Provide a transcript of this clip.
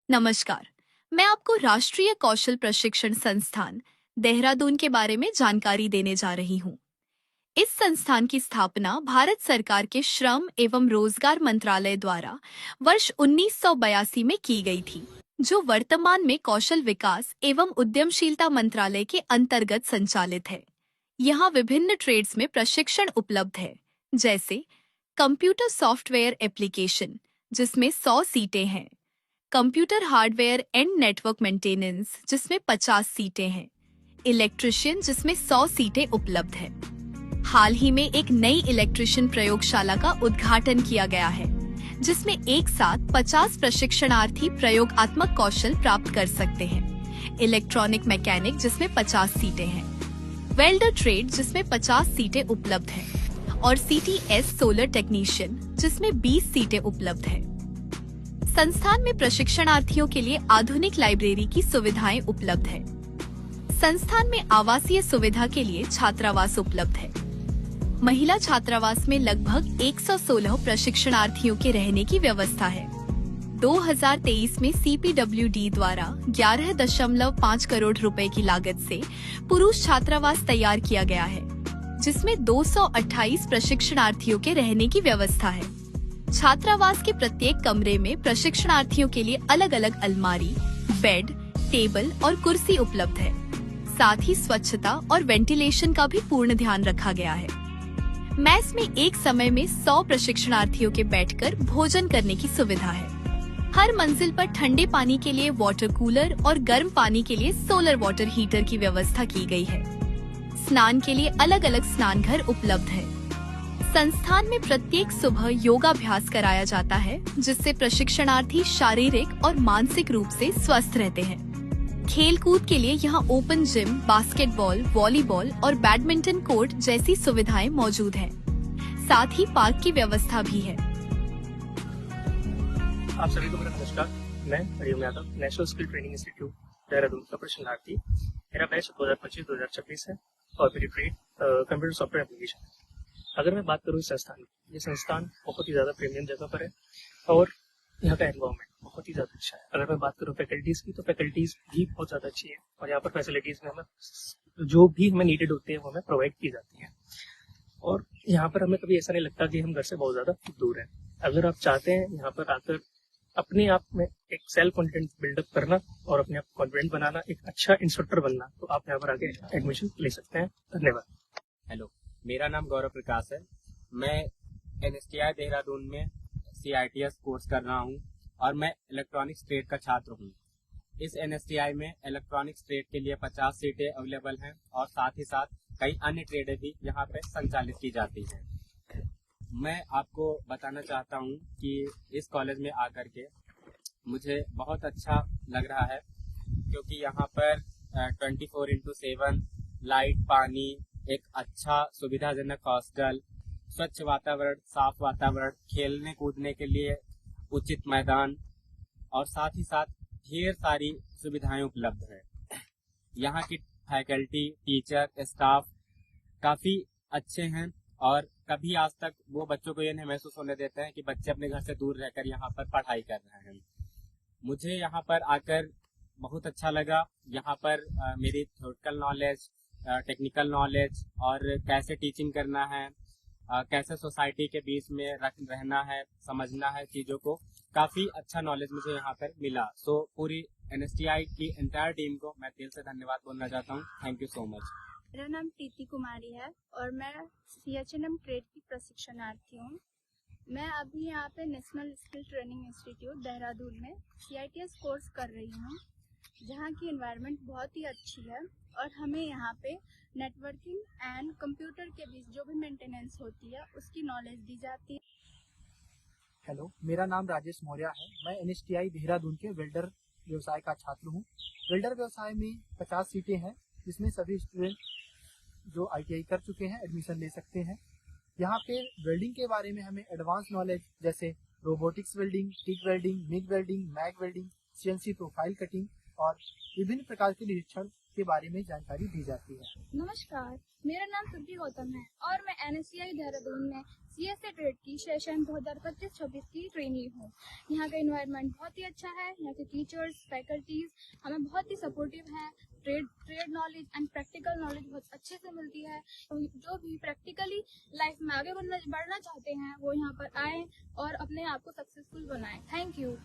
नमस्कार। मैं आपको राष्ट्रीय कौशल प्रशिक्षण संस्थान देहरादून के बारे में जानकारी देने जा रही हूँ। इस संस्थान की स्थापना भारत सरकार के श्रम एवं रोजगार मंत्रालय द्वारा वर्ष 1982 में की गई थी, जो वर्तमान में कौशल विकास एवं उद्यमशीलता मंत्रालय के अंतर्गत संचालित है। यहाँ विभिन्न ट्रेड्स में प्रशिक्षण उपलब्ध है, जैसे कंप्यूटर सॉफ्टवेयर एप्लीकेशन, जिसमें 100 सीटें हैं, computer hardware and network maintenance, जिसमें 50 सीटें हैं, इलेक्ट्रिशियन, जिसमें 100 सीटें उपलब्ध हैं। हाल ही में एक नई इलेक्ट्रिशियन प्रयोगशाला का उद्घाटन किया गया है, जिसमें एक साथ 50 प्रशिक्षणार्थी प्रयोगात्मक कौशल प्राप्त कर सकते हैं। इलेक्ट्रॉनिक मैकेनिक, जिसमें 50 सीटें हैं, वेल्डर ट्रेड, जिसमें 50 सीटें उपलब्ध हैं, और CTS सोलर टेक्नीशियन, जिसमें 20 सीटें उपलब्ध हैं। संस्थान में प्रशिक्षणार्थियों के लिए आधुनिक लाइब्रेरी की सुविधाएं उपलब्ध है। संस्थान में आवासीय सुविधा के लिए छात्रावास उपलब्ध है। महिला छात्रावास में लगभग 116 प्रशिक्षणार्थियों के रहने की व्यवस्था है। 2023 में CPWD द्वारा 11.5 करोड़ रुपए की लागत से पुरुष छात्रावास तैयार किया गया है, जिसमें 228 प्रशिक्षणार्थियों के रहने की व्यवस्था है। छात्रावास के प्रत्येक कमरे में प्रशिक्षणार्थियों के लिए अलग अलग अलमारी, बेड, टेबल और कुर्सी उपलब्ध है। साथ ही स्वच्छता और वेंटिलेशन का भी पूर्ण ध्यान रखा गया है। मैस में एक समय में 100 प्रशिक्षणार्थियों के बैठकर भोजन करने की सुविधा है। हर मंजिल पर ठंडे पानी के लिए वाटर कूलर और गर्म पानी के लिए सोलर वाटर हीटर की व्यवस्था की गई है। स्नान के लिए अलग अलग स्नान घर उपलब्ध है। संस्थान में प्रत्येक सुबह योगाभ्यास कराया जाता है, जिससे प्रशिक्षणार्थी शारीरिक और मानसिक रूप से स्वस्थ रहते हैं। खेल कूद के लिए यहाँ ओपन जिम, बास्केटबॉल, वॉलीबॉल और बैडमिंटन कोर्ट जैसी सुविधाएं मौजूद हैं। साथ ही पार्क की व्यवस्था भी है। आप सभी को मेरा नमस्कार। मैं Hariom Yadav, national skill training institute Dehradun का प्रशिक्षणार्थी। मेरा बैच 2025-2026 है और मेरी ट्रेड कंप्यूटर सॉफ्टवेयर एप्लीकेशन है। अगर मैं बात करूँ इस संस्थान की, ये संस्थान बहुत ही ज़्यादा प्रीमियम जगह पर है और यहाँ का एनवायरनमेंट बहुत ही ज़्यादा अच्छा है। अगर मैं बात करूँ फैकल्टीज़ की, तो फैकल्टीज़ भी बहुत ज़्यादा अच्छी है और यहाँ पर फैसिलिटीज़ में हमें जो भी हमें नीडेड होती है वो हमें प्रोवाइड की जाती है। और यहाँ पर हमें कभी ऐसा नहीं लगता कि हम घर से बहुत ज़्यादा दूर हैं। अगर आप चाहते हैं यहाँ पर आकर अपने आप में एक सेल्फ कॉन्फिडेंस बिल्डअप करना और अपने आप कॉन्फिडेंट बनाना, एक अच्छा इंस्ट्रक्टर बनना, तो आप यहाँ पर आके एडमिशन ले सकते हैं। धन्यवाद। हेलो, मेरा नाम गौरव प्रकाश है। मैं NSTI देहरादून में CITS कोर्स कर रहा हूँ और मैं इलेक्ट्रॉनिक्स ट्रेड का छात्र हूँ। इस NSTI में इलेक्ट्रॉनिक्स ट्रेड के लिए 50 सीटें अवेलेबल हैं और साथ ही साथ कई अन्य ट्रेडें भी यहाँ पे संचालित की जाती हैं। मैं आपको बताना चाहता हूँ कि इस कॉलेज में आकर के मुझे बहुत अच्छा लग रहा है, क्योंकि यहाँ पर 24/7 लाइट, पानी, एक अच्छा सुविधाजनक हॉस्टल, स्वच्छ वातावरण, साफ वातावरण, खेलने कूदने के लिए उचित मैदान और साथ ही साथ ढेर सारी सुविधाएं उपलब्ध है। यहाँ की फैकल्टी, टीचर, स्टाफ काफ़ी अच्छे हैं और कभी आज तक वो बच्चों को ये नहीं महसूस होने देते हैं कि बच्चे अपने घर से दूर रहकर यहाँ पर पढ़ाई कर रहे हैं। मुझे यहाँ पर आकर बहुत अच्छा लगा। यहाँ पर मेरी थ्योरेटिकल नॉलेज, टेक्निकल नॉलेज और कैसे टीचिंग करना है, कैसे सोसाइटी के बीच में रहना है, समझना है चीज़ों को, काफ़ी अच्छा नॉलेज मुझे यहाँ पर मिला। सो पूरी NSTI की एंटायर टीम को मैं दिल से धन्यवाद बोलना चाहता हूँ। Thank you so much. मेरा नाम प्रीति कुमारी है और मैं CHNM ट्रेड की प्रशिक्षणार्थी हूँ। मैं अभी यहाँ पे national skill training institute Dehradun में CITS कोर्स कर रही हूँ, जहाँ की एनवायरनमेंट बहुत ही अच्छी है और हमें यहाँ पे नेटवर्किंग एंड कंप्यूटर के बीच जो भी मेंटेनेंस होती है उसकी नॉलेज दी जाती है। हेलो, मेरा नाम राजेश मौर्य है। मैं NSTI देहरादून के वेल्डर व्यवसाय का छात्र हूँ। वेल्डर व्यवसाय में 50 सीटें हैं, जिसमें सभी स्टूडेंट जो ITI कर चुके हैं एडमिशन ले सकते हैं। यहाँ पे वेल्डिंग के बारे में हमें एडवांस नॉलेज जैसे robotics welding, TIG welding, MIG welding, MAG welding, CNC profile cutting और विभिन्न प्रकार के निरीक्षण इसके बारे में जानकारी दी जाती है। नमस्कार, मेरा नाम सुरभि गौतम है और मैं NSTI देहरादून में CSA ट्रेड की सेशन 2025-26 की ट्रेनी हूँ। यहाँ का इन्वायरमेंट बहुत ही अच्छा है। यहाँ के टीचर्स, फैकल्टीज हमें बहुत ही सपोर्टिव हैं। Trade knowledge and practical knowledge बहुत अच्छे से मिलती है। तो जो भी प्रैक्टिकली लाइफ में आगे बढ़ना चाहते हैं वो यहाँ पर आएँ और अपने आप को सक्सेसफुल बनाएं। Thank you.